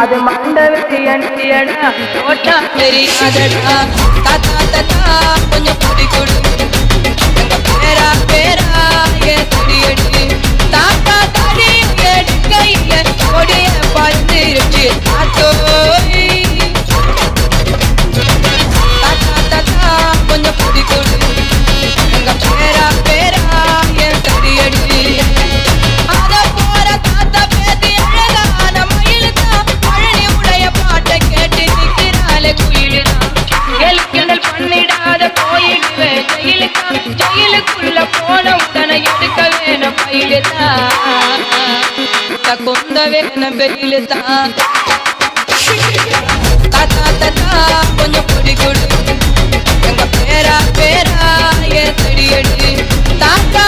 அது மண்டவெளியடா ஓட்டா தெரியாதடா தாத்தா தாத்தா கொஞ்சம் குடி கொடு எங்க பேரா பேரா ஏ குடியடி தாத்தா தாடி எடுக்கையில கொடிய பறந்துருச்சு தாத்தோய் தாத்தா தாத்தா கொஞ்சம் குடி கொடு எங்க பேரா பேரா ஏ குடியடி அத போற தாத்தா பேத்தி அழகான மயிலுதான் பழனி உடைய பாட்டை கேட்டு நிற்கிறாளே குயிலுதான் கிண்டல் பண்ணிடாத போயிடுவேன் ஜெயிலுக்குள்ள போன உடனே எடுக்க வேணும் பயிலுதான் கொந்த வேணும் பெயிலுதான் தாத்தா தாத்தா கொஞ்சம் குடி கொடு எங்க பேரா பேரா ஏ செடியடி தாத்தா